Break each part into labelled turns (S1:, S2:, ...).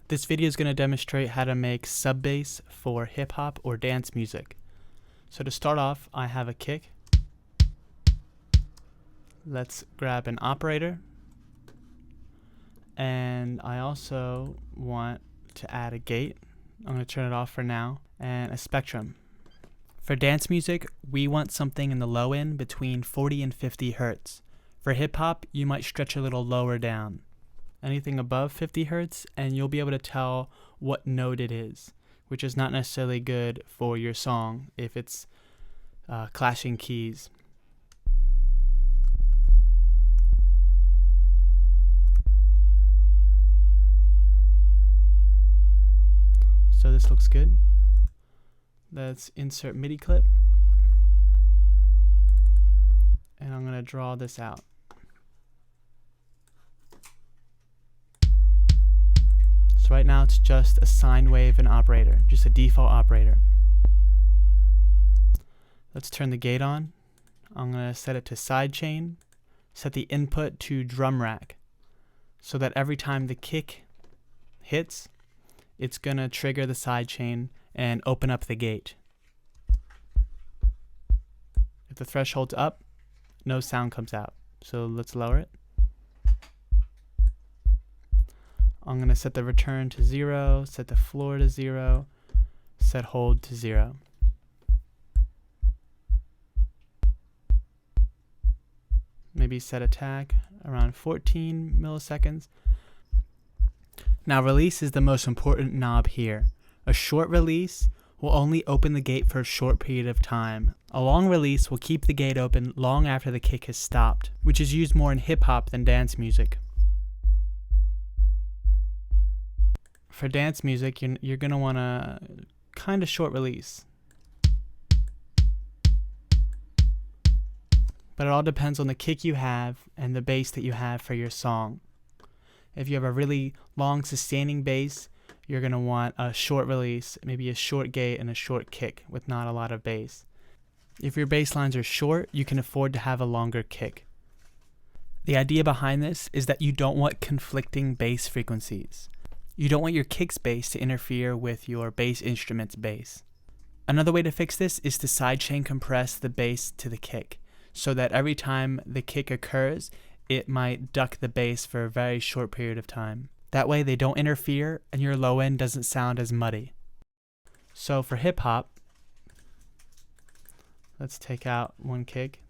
S1: This video is going to demonstrate how to make sub bass for hip hop or dance music. So to start off, I have a kick. Let's grab an operator. And I also want to add a gate. I'm going to turn it off for now. And a spectrum. For dance music, we want something in the low end between 40 and 50 hertz. For hip hop, you might stretch a little lower down. Anything above 50 hertz, and you'll be able to tell what note it is, which is not necessarily good for your song if it's clashing keys. So this looks good. Let's insert MIDI clip, and I'm going to draw this out. So right now it's just a sine wave and operator, just a default operator. Let's turn the gate on. I'm going to set it to sidechain, set the input to drum rack, so that every time the kick hits, it's going to trigger the sidechain and open up the gate. If the threshold's up, no sound comes out. So let's lower it. I'm going to set the return to 0, set the floor to 0, set hold to 0. Maybe set attack around 14 milliseconds. Now release is the most important knob here. A short release will only open the gate for a short period of time. A long release will keep the gate open long after the kick has stopped, which is used more in hip hop than dance music. For dance music, you're going to want a kind of short release. But it all depends on the kick you have and the bass that you have for your song. If you have a really long sustaining bass, you're going to want a short release, maybe a short gate and a short kick with not a lot of bass. If your bass lines are short, you can afford to have a longer kick. The idea behind this is that you don't want conflicting bass frequencies. You don't want your kick's bass to interfere with your bass instrument's bass. Another way to fix this is to sidechain compress the bass to the kick, so that every time the kick occurs, it might duck the bass for a very short period of time. That way they don't interfere and your low end doesn't sound as muddy. So for hip hop, let's take out one kick.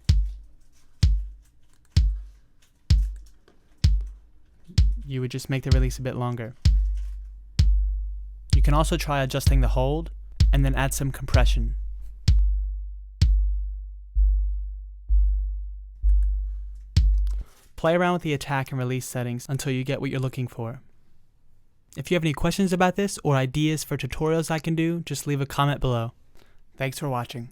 S1: You would just make the release a bit longer. You can also try adjusting the hold and then add some compression. Play around with the attack and release settings until you get what you're looking for. If you have any questions about this or ideas for tutorials I can do, just leave a comment below. Thanks for watching.